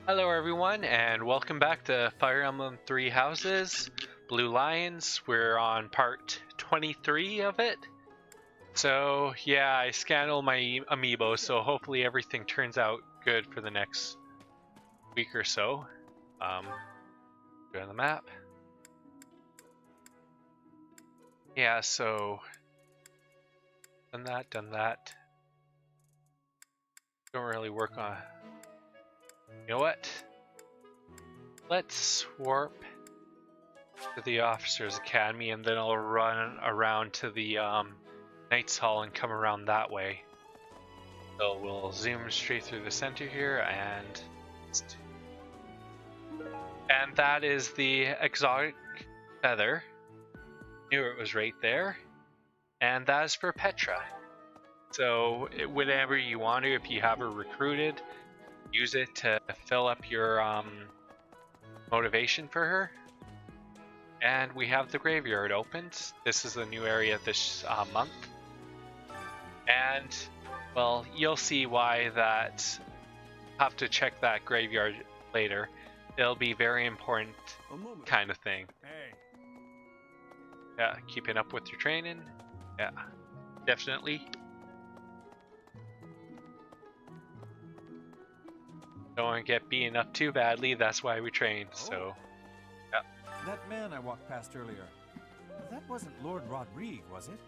Hello everyone, and welcome back to Fire Emblem Three Houses, Blue Lions. We're on part 23 of it. So yeah, I scanned all my amiibo, so hopefully everything turns out good for the next week or so. Go on the map. Yeah, so done that. Don't really work on. You know what? Let's warp to the Officers Academy, and then I'll run around to the Knights Hall and come around that way. So we'll zoom straight through the center here, and that is the exotic feather. Knew it was right there, and that is for Petra. So whenever you want to, if you have her recruited, use it to fill up your motivation for her. And we have the graveyard opened. This is a new area this month. And, well, you'll see why that. Have to check that graveyard later. It'll be very important kind of thing. Hey. Yeah, keeping up with your training. Yeah, definitely. Don't want to get beaten up too badly. That's why we train. So, yeah. That man I walked past earlier, that wasn't Lord Rodrigue, was it?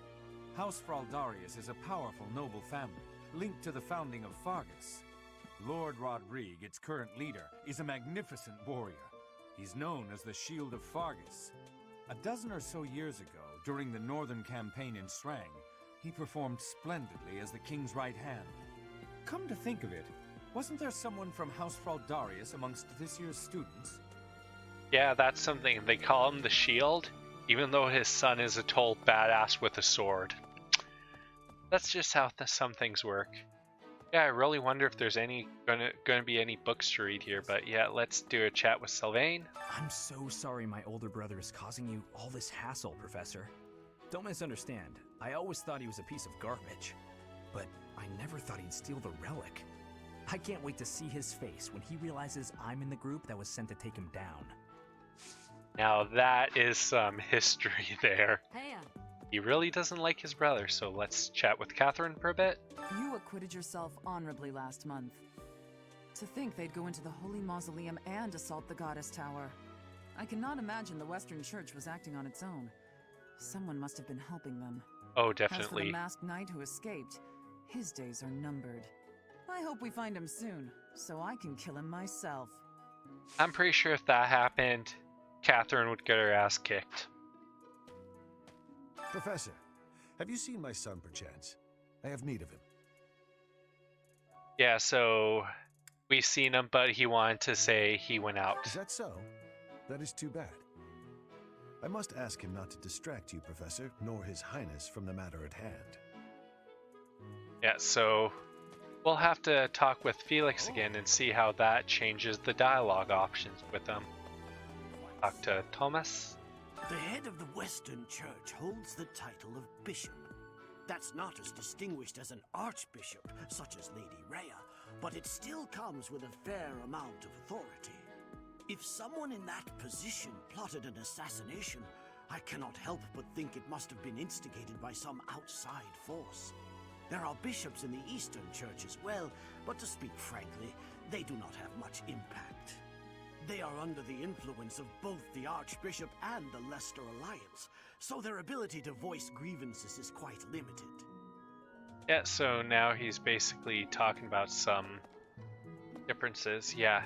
House Fraldarius is a powerful noble family, linked to the founding of Fargus. Lord Rodrigue, its current leader, is a magnificent warrior. He's known as the Shield of Fargus. A dozen or so years ago, during the Northern Campaign in Srang, he performed splendidly as the king's right hand. Come to think of it, wasn't there someone from House Fraldarius amongst this year's students? Yeah, that's something. They call him the Shield, even though his son is a total badass with a sword. That's just how some things work. Yeah, I really wonder if there's gonna be any books to read here, but yeah, let's do a chat with Sylvain. I'm so sorry my older brother is causing you all this hassle, Professor. Don't misunderstand. I always thought he was a piece of garbage, but I never thought he'd steal the relic. I can't wait to see his face when he realizes I'm in the group that was sent to take him down. Now that is some history there. Hey, He really doesn't like his brother, so let's chat with Catherine for a bit. you acquitted yourself honorably last month. To think they'd go into the Holy Mausoleum and assault the Goddess Tower. I cannot imagine the Western Church was acting on its own. Someone must have been helping them. Oh, As for the definitely. masked knight who escaped, his days are numbered. I hope we find him soon, so I can kill him myself. I'm pretty sure if that happened, Catherine would get her ass kicked. Professor, have you seen my son perchance? I have need of him. Yeah, so we've seen him, but he wanted to say he went out. Is that so? That is too bad. I must ask him not to distract you, Professor, nor His Highness from the matter at hand. Yeah, so we'll have to talk with Felix again and see how that changes the dialogue options with him. Talk to Thomas. The head of the Western Church holds the title of bishop. That's not as distinguished as an archbishop, such as Lady Rhea, but it still comes with a fair amount of authority. If someone in that position plotted an assassination, I cannot help but think it must have been instigated by some outside force. There are bishops in the Eastern Church as well, but to speak frankly, they do not have much impact. They are under the influence of both the Archbishop and the Leicester Alliance, so their ability to voice grievances is quite limited. Yeah, so now he's basically talking about some differences. Yeah.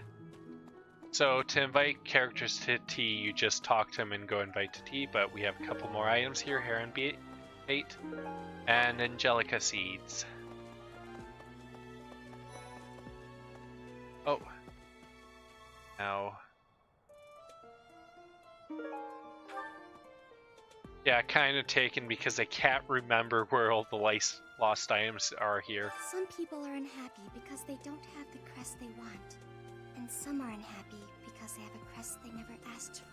So to invite characters to tea, you just talk to them and go invite to tea, but we have a couple more items here. Heron bait and Angelica seeds. Oh. Now. Yeah, kind of taken because I can't remember where all the lost items are here. Some people are unhappy because they don't have the crest they want. And some are unhappy because they have a crest they never asked for.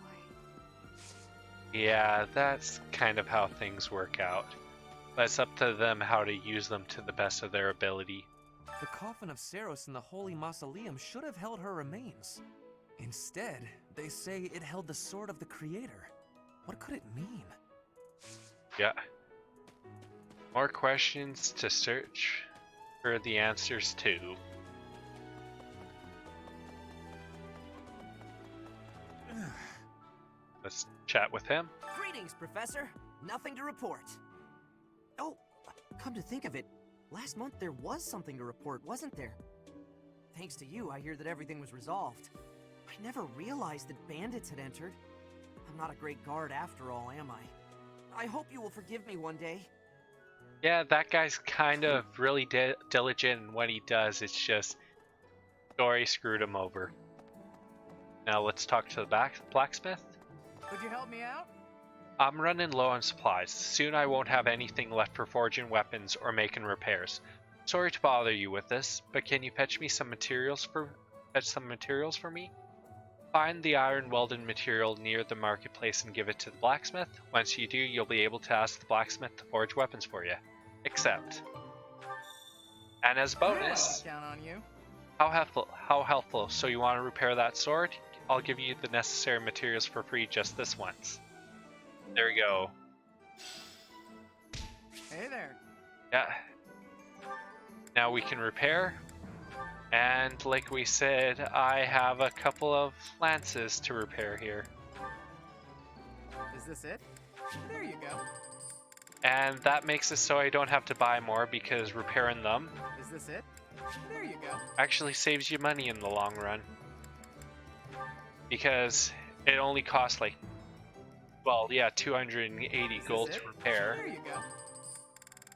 Yeah, that's kind of how things work out. But it's up to them how to use them to the best of their ability. The coffin of Saros in the Holy Mausoleum should have held her remains. Instead, they say it held the sword of the Creator. What could it mean? Yeah. More questions to search for the answers to. Let's chat with him. Greetings, Professor. Nothing to report. Oh, come to think of it, last month there was something to report, wasn't there? Thanks to you, I hear that everything was resolved. I never realized that bandits had entered. I'm not a great guard after all, am I? I hope you will forgive me one day. Yeah, that guy's kind of really diligent in what he does. It's just story screwed him over. Now let's talk to the blacksmith. Could you help me out? I'm running low on supplies. Soon I won't have anything left for forging weapons or making repairs. Sorry to bother you with this, but can you fetch some materials for me? Find the Iron Welding Material near the marketplace and give it to the blacksmith. Once you do, you'll be able to ask the blacksmith to forge weapons for you. Accept. And as a bonus, Count on you. how helpful. So you want to repair that sword? I'll give you the necessary materials for free just this once. There we go. Hey there. Yeah. Now we can repair. And like we said, I have a couple of lances to repair here. Is this it? There you go. And that makes it so I don't have to buy more because repairing them Is this it? There you go. actually saves you money in the long run. Because it only costs like, well, yeah, 280 gold to repair. There you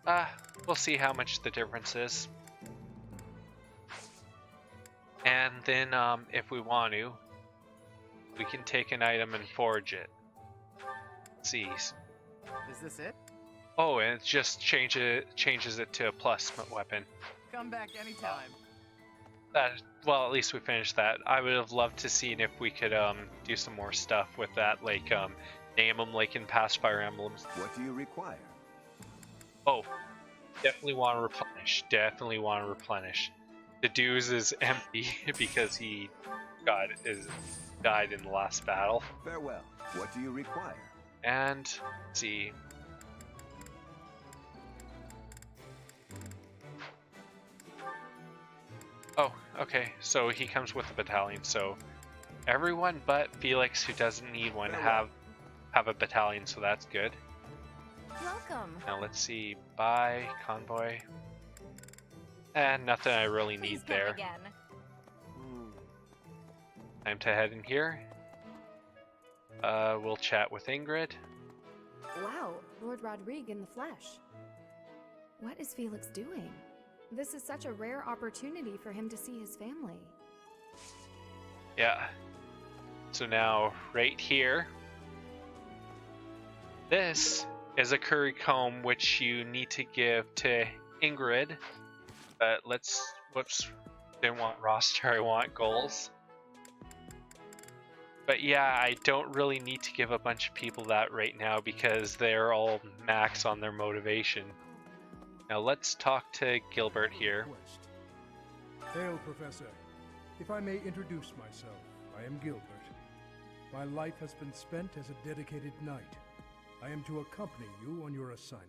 go. We'll see how much the difference is. And then if we want to, we can take an item and forge it. Let's see. Is this it? Oh, and it just changes it to a plus weapon. Come back anytime. Well, at least we finished that. I would have loved to see if we could do some more stuff with that, like name them like in past Fire Emblems. What do you require? Oh, definitely want to replenish. Definitely want to replenish. The dues is empty because he died in the last battle. Farewell. What do you require? And let's see. Oh, okay. So he comes with a battalion. So everyone but Felix, who doesn't need one, have a battalion. So that's good. Welcome. Now let's see. Buy convoy. And nothing I really need Please come there. again. Time to head in here. We'll chat with Ingrid. Wow, Lord Rodrigue in the flesh. What is Felix doing? This is such a rare opportunity for him to see his family. Yeah. So now, right here, this is a curry comb which you need to give to Ingrid. But whoops, didn't want roster, I want goals. But yeah, I don't really need to give a bunch of people that right now because they're all max on their motivation. Now let's talk to Gilbert here. Hail, Professor. If I may introduce myself, I am Gilbert. My life has been spent as a dedicated knight. I am to accompany you on your assignment.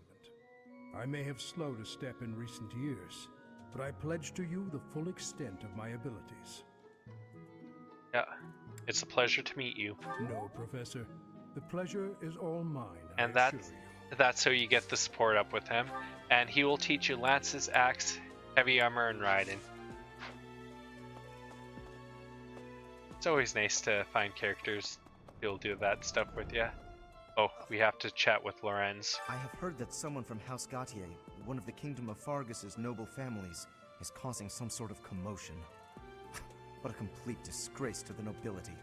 I may have slowed a step in recent years, but I pledge to you the full extent of my abilities. Yeah, it's a pleasure to meet you. No, Professor. The pleasure is all mine, And I assure you. that's how you get the support up with him. And he will teach you lances, axe, heavy armor, and riding. It's always nice to find characters who'll do that stuff with you. Oh, we have to chat with Lorenz. I have heard that someone from House Gautier, one of the Kingdom of Fargus' noble families, is causing some sort of commotion. What a complete disgrace to the nobility.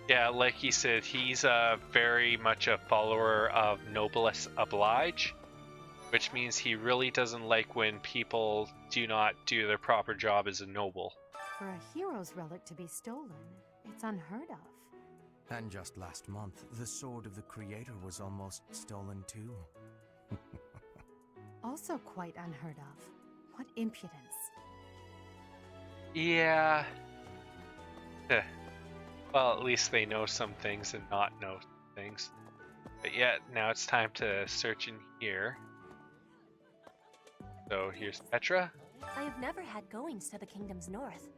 Yeah, like he said, he's very much a follower of Noblesse Oblige, which means he really doesn't like when people do not do their proper job as a noble. For a hero's relic to be stolen, it's unheard of. And just last month, the sword of the Creator was almost stolen too. Also quite unheard of. What impudence. Yeah. Well, at least they know some things and not know things. But yeah, now it's time to search in here. So here's Petra. I have never had goings to the kingdom's north.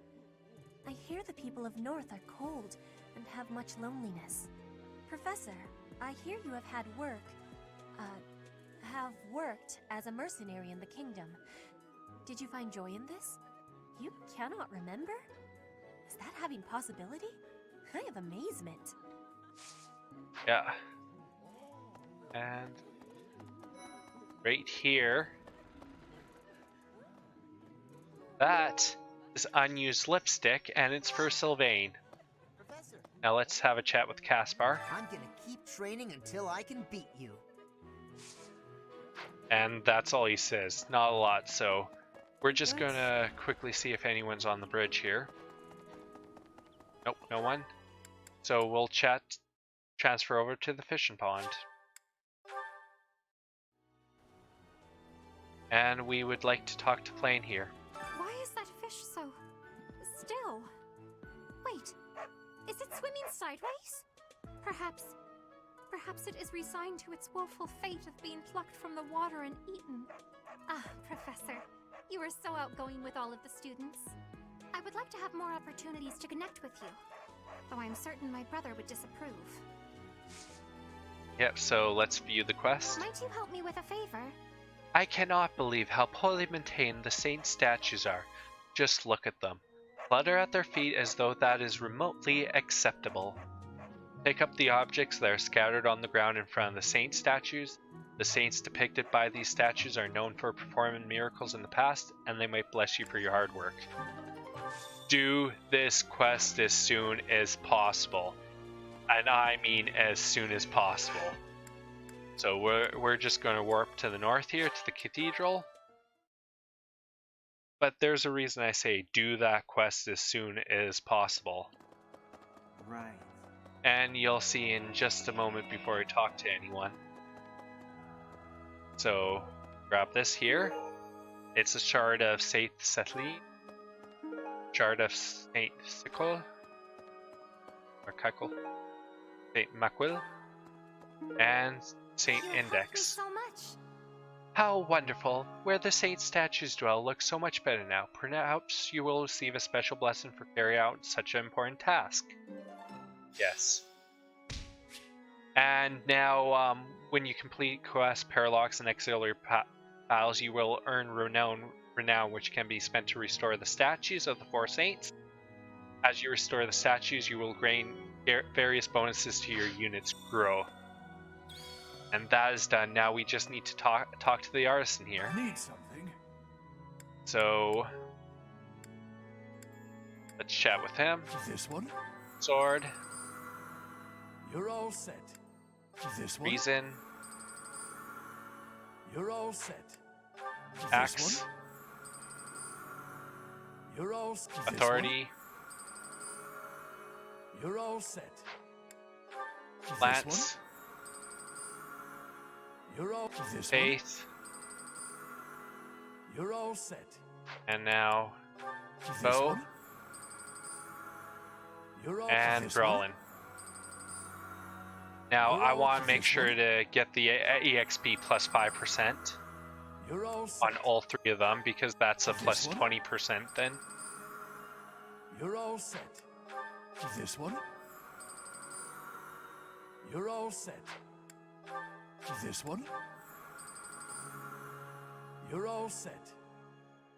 I hear the people of north are cold and have much loneliness. Professor, I hear you have worked as a mercenary in the kingdom. Did you find joy in this? You cannot remember? Is that having possibility? I have amazement. Yeah. And right here, that is unused lipstick, and it's for Sylvain. Professor, Now let's have a chat with Caspar. I'm gonna keep training until I can beat you. And that's all he says. Not a lot, so we're just gonna quickly see if anyone's on the bridge here. Nope, no one. So we'll transfer over to the fishing pond. And we would like to talk to Plain here. Why is that fish so still? Wait, is it swimming sideways? Perhaps it is resigned to its woeful fate of being plucked from the water and eaten. Ah, Professor, you are so outgoing with all of the students. I would like to have more opportunities to connect with you, though I'm certain my brother would disapprove. Yep, so let's view the quest. Might you help me with a favor? I cannot believe how poorly maintained the saint statues are. Just look at them. Clutter at their feet as though that is remotely acceptable. Pick up the objects that are scattered on the ground in front of the saint statues. The saints depicted by these statues are known for performing miracles in the past, and they might bless you for your hard work. Do this quest as soon as possible. And I mean as soon as possible. So we're just going to warp to the north here, to the cathedral. But there's a reason I say do that quest as soon as possible. Right. And you'll see in just a moment before I talk to anyone. So grab this here. It's a shard of Saint Statue, shard of Saint Sickle, or Cackle, Saint Maquil, and Saint Index. So much. How wonderful! Where the saint statues dwell looks so much better now. Perhaps you will receive a special blessing for carrying out such an important task. Yes. And now, when you complete quests, paralogs, and auxiliary battles, you will earn renown, which can be spent to restore the statues of the four saints. As you restore the statues, you will gain various bonuses to your unit's grow. And that is done. Now we just need to talk to the artisan here. Need something? So let's chat with him. This one? Sword. You're all set. This one? Reason. You're all set. Axe. This one? You're all set. Authority. You're all set. Lance. You're all this Faith. One? You're all set. And now This bow. one? You're all And this brawling. one? Now You're I all want to this make sure one? to get the EXP plus 5% You're all set. on all three of them, because that's a This plus one? 20% then. You're all set. This one? You're all set. This one? You're all set.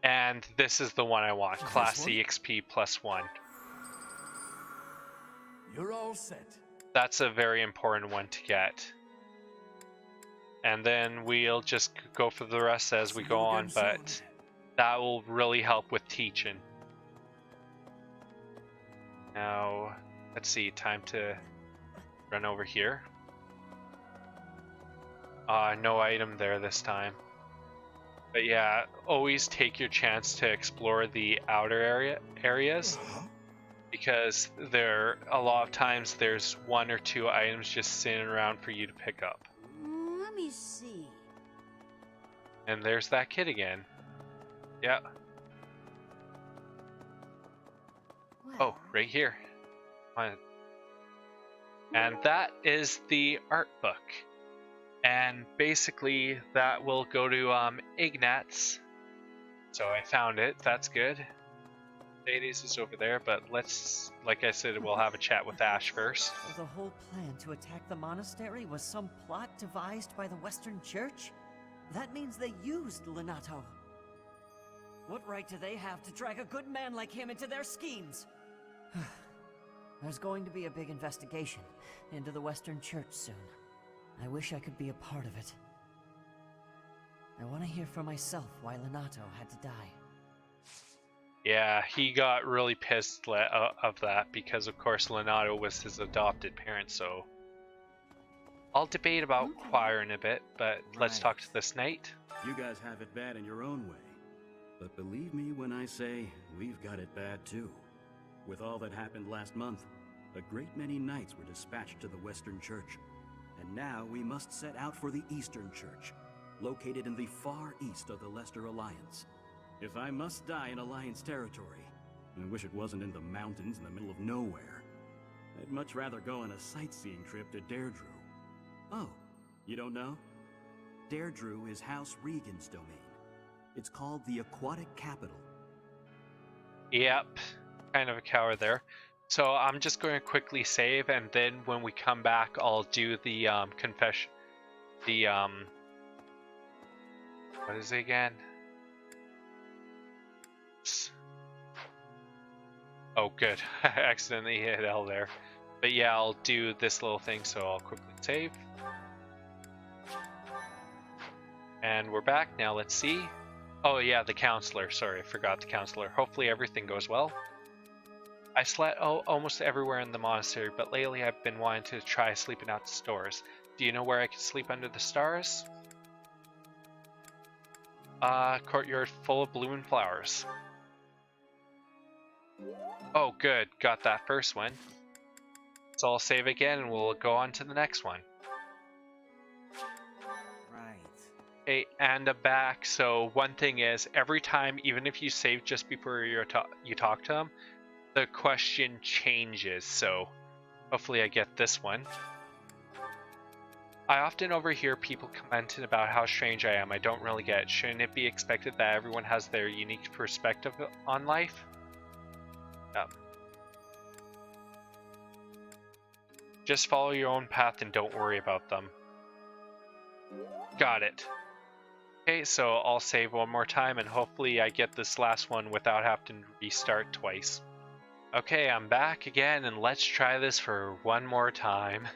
And this is the one I want, class one? EXP plus 1. You're all set. That's a very important one to get. And then we'll just go for the rest as we See go you on, again but soon. that will really help with teaching. Now, let's see, time to run over here. No item there this time. But yeah, always take your chance to explore the outer areas. Because a lot of times there's one or two items just sitting around for you to pick up. Let me see. And there's that kid again. Yeah. Oh, right here. And that is the art book. And basically that will go to Ignatz. So I found it. That's good. Hades is over there, but let's, like I said, we'll have a chat with Ash first. So the whole plan to attack the monastery was some plot devised by the Western Church? That means they used Lenato. What right do they have to drag a good man like him into their schemes? There's going to be a big investigation into the Western Church soon. I wish I could be a part of it. I want to hear for myself why Lenato had to die. Yeah, he got really pissed of that because, of course, Lenato was his adopted parent, so... I'll debate about choir in a bit, but let's talk to this knight. You guys have it bad in your own way. But believe me when I say, we've got it bad too. With all that happened last month, a great many knights were dispatched to the Western Church. And now we must set out for the Eastern Church, located in the far east of the Leicester Alliance. If I must die in Alliance territory, I wish it wasn't in the mountains in the middle of nowhere. I'd much rather go on a sightseeing trip to Deirdre. Oh, you don't know? Deirdre is House Regan's domain. It's called the Aquatic Capital. Yep, kind of a coward there. So I'm just going to quickly save, and then when we come back, I'll do the confession. The what is it again? Oh, good. I accidentally hit L there. But yeah, I'll do this little thing, so I'll quickly save. And we're back. Now let's see. Oh yeah, the counselor. Sorry, I forgot the counselor. Hopefully everything goes well. I slept almost everywhere in the monastery, but lately I've been wanting to try sleeping out the stores. Do you know where I can sleep under the stars? Courtyard full of blooming flowers. Oh good, got that first one. So I'll save again and we'll go on to the next one. Hey, and I'm back. So one thing is, every time, even if you save just before you talk to them, the question changes. So hopefully I get this one. I often overhear people commenting about how strange I am. I don't really get it. Shouldn't it be expected that everyone has their unique perspective on life? Just follow your own path and don't worry about them. Got it. Okay, so I'll save one more time and hopefully I get this last one without having to restart twice. Okay, I'm back again and let's try this for one more time.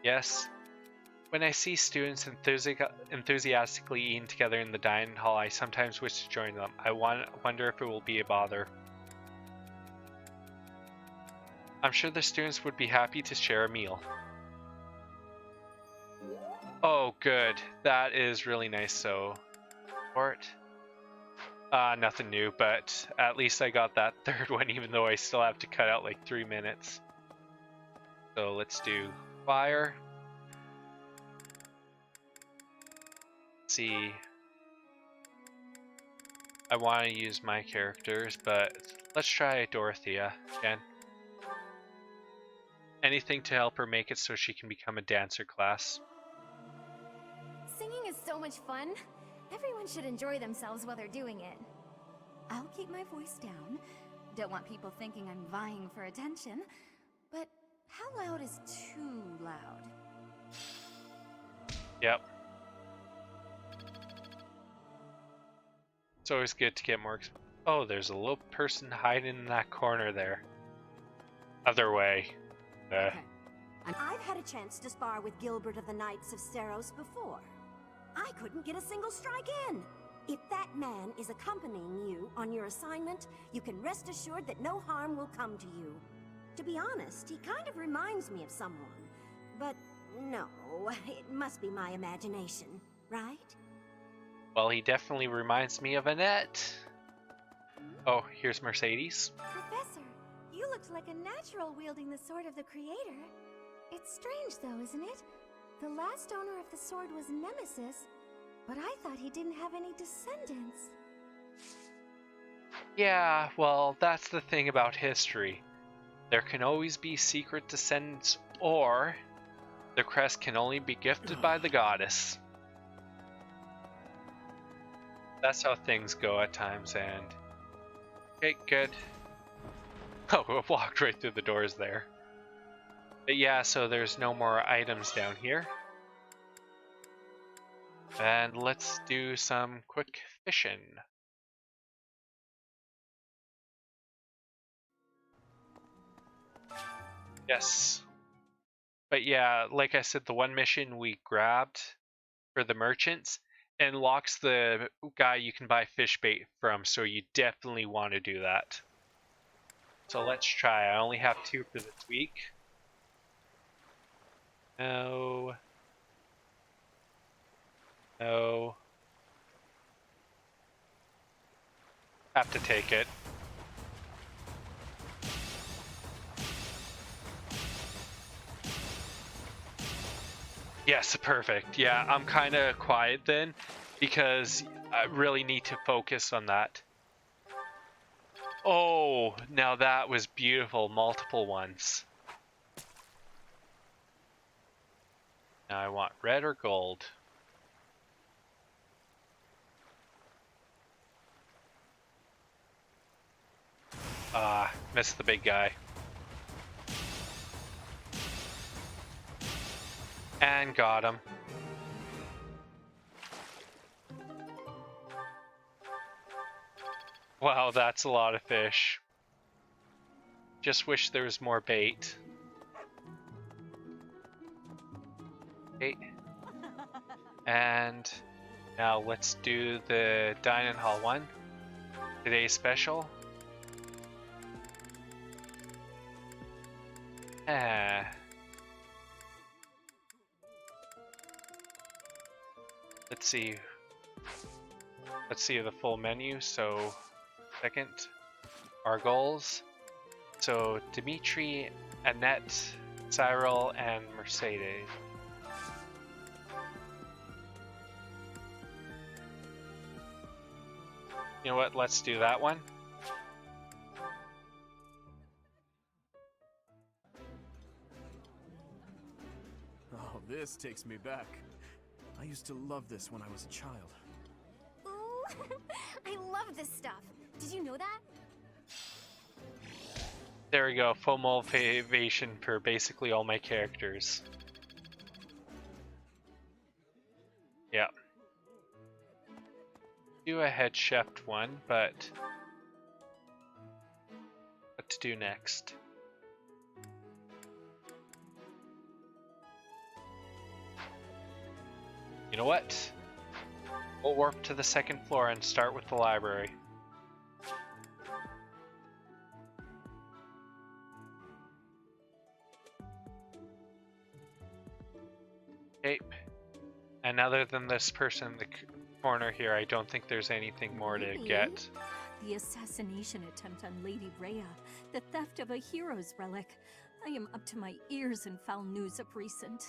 Yes. When I see students enthusiastically eating together in the dining hall, I sometimes wish to join them. I wonder if it will be a bother. I'm sure the students would be happy to share a meal. Oh, good. That is really nice. So, support. Nothing new, but at least I got that third one, even though I still have to cut out like 3 minutes. So let's do fire. Let's see. I want to use my characters, but let's try Dorothea again. Anything to help her make it so she can become a dancer class. Singing is so much fun. Everyone should enjoy themselves while they're doing it. I'll keep my voice down. Don't want people thinking I'm vying for attention. But how loud is too loud? Yep. It's always good to get more. Oh, there's a little person hiding in that corner there. Other way. I've had a chance to spar with Gilbert of the Knights of Seros before. I couldn't get a single strike in. If that man is accompanying you on your assignment, you can rest assured that no harm will come to you. To be honest, he kind of reminds me of someone. But no, it must be my imagination, right? Well, he definitely reminds me of Annette. Oh, here's Mercedes. Professor, you looked like a natural wielding the sword of the Creator. It's strange though, isn't it? The last owner of the sword was Nemesis, but I thought he didn't have any descendants. Yeah, well, that's the thing about history. There can always be secret descendants, or the crest can only be gifted by the goddess. That's how things go at times, and... Okay, good. Oh, we walked right through the doors there. But yeah, so there's no more items down here. And let's do some quick fishing. Yes. But yeah, like I said, the one mission we grabbed for the merchants unlocks the guy you can buy fish bait from, so you definitely want to do that. So let's try. I only have 2 for this week. No. No. Have to take it. Yes, perfect. Yeah, I'm kind of quiet then because I really need to focus on that. Oh, now that was beautiful. Multiple ones. Now I want red or gold. Ah, missed the big guy. And got him. Wow, that's a lot of fish. Just wish there was more bait. Okay. And now let's do the Dining Hall one. Today's special. Let's see. Let's see the full menu. So, second, our goals. So, Dimitri, Annette, Cyril, and Mercedes. You know what? Let's do that one. Oh, this takes me back. I used to love this when I was a child. Ooh, I love this stuff. Did you know that? There we go. Full motivation for basically all my characters. Yeah. Do a head chef one, but what to do next? You know what? We'll warp to the second floor and start with the library. Okay. And other than this person in the corner here, I don't think there's anything more to get. The assassination attempt on Lady Rhea, the theft of a hero's relic. I am up to my ears in foul news of recent.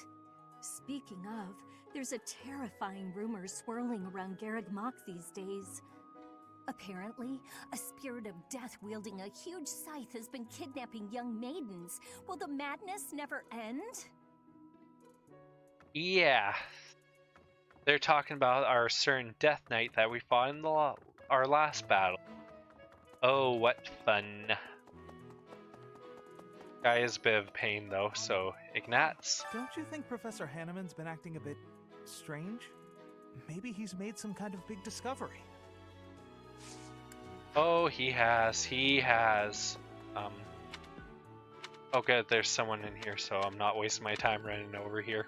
Speaking of, there's a terrifying rumor swirling around Garreg Mach these days. Apparently, a spirit of death wielding a huge scythe has been kidnapping young maidens. Will the madness never end? Yeah. They're talking about our certain Death Knight that we fought in our last battle. Oh, what fun. Guy is a bit of a pain though, so Ignatz. Don't you think Professor Hanneman's been acting a bit strange? Maybe he's made some kind of big discovery. Oh, he has. Oh good, there's someone in here, so I'm not wasting my time running over here.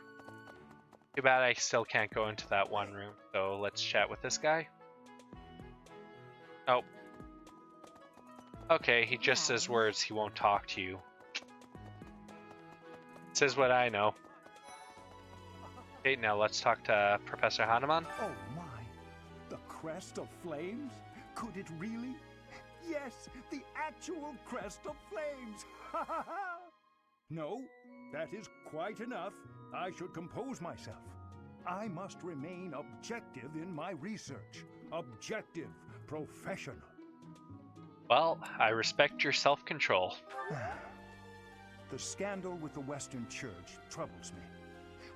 Too bad I still can't go into that one room, so let's chat with this guy. Oh. Okay, he just says words, he won't talk to you. Says what I know. Okay, now let's talk to Professor Hanneman. Oh my, the crest of flames? Could it really? Yes, the actual crest of flames! Ha ha ha! No, that is quite enough. I should compose myself. I must remain objective in my research. Objective, professional. Well, I respect your self-control. The scandal with the Western Church troubles me.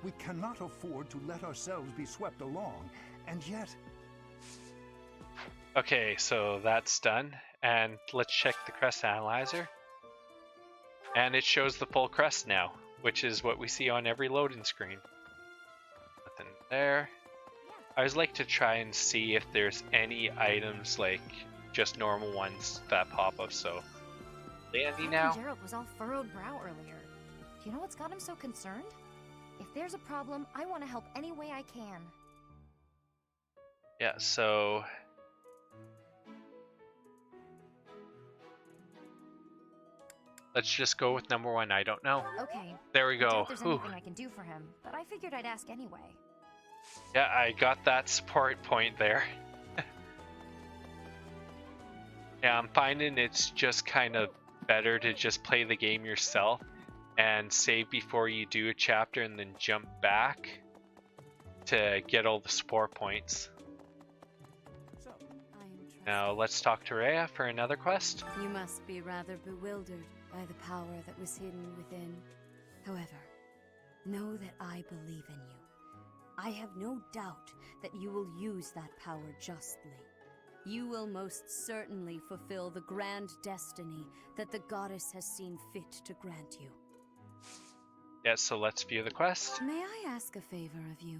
We cannot afford to let ourselves be swept along, and yet... Okay, so that's done, and let's check the crest analyzer. And it shows the full crest now, which is what we see on every loading screen. Nothing there. I always like to try and see if there's any items, like just normal ones that pop up, so... Dandy now. Gerald was all furrowed brow earlier. Do you know what's got him so concerned? If there's a problem, I want to help any way I can. Yeah, so... let's just go with number one, I don't know. Okay. There we I go. doubt there's anything I can do for him, but I figured I'd ask anyway. Yeah, I got that support point there. Yeah, I'm finding it's just kind of better to just play the game yourself and save before you do a chapter and then jump back to get all the support points. Now let's talk to Rhea for another quest. You must be rather bewildered by the power that was hidden within. However, know that I believe in you. I have no doubt that you will use that power justly. You will most certainly fulfill the grand destiny that the goddess has seen fit to grant you. Yeah, so let's view the quest. May I ask a favor of you?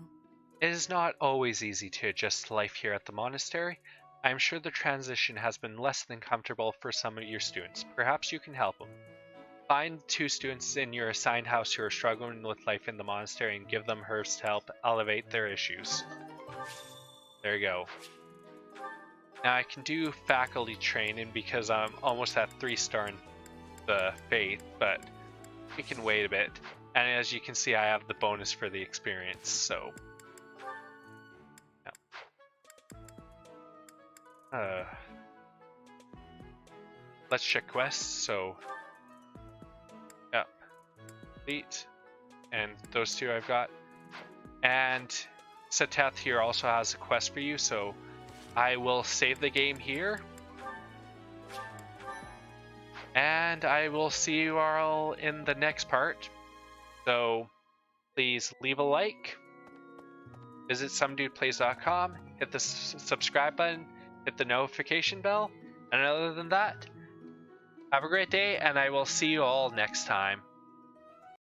It is not always easy to adjust to life here at the monastery. I'm sure the transition has been less than comfortable for some of your students. Perhaps you can help them. Find 2 students in your assigned house who are struggling with life in the monastery and give them herbs to help elevate their issues. There you go. Now I can do faculty training because I'm almost at 3-star in the faith, but we can wait a bit. And as you can see, I have the bonus for the experience, so... let's check quests, so... yeah. Complete. And those 2 I've got. And Setath here also has a quest for you, so... I will save the game here. And I will see you all in the next part. So please leave a like. Visit SomeDudePlays.com. Hit the subscribe button. Hit the notification bell. And other than that, have a great day, and I will see you all next time.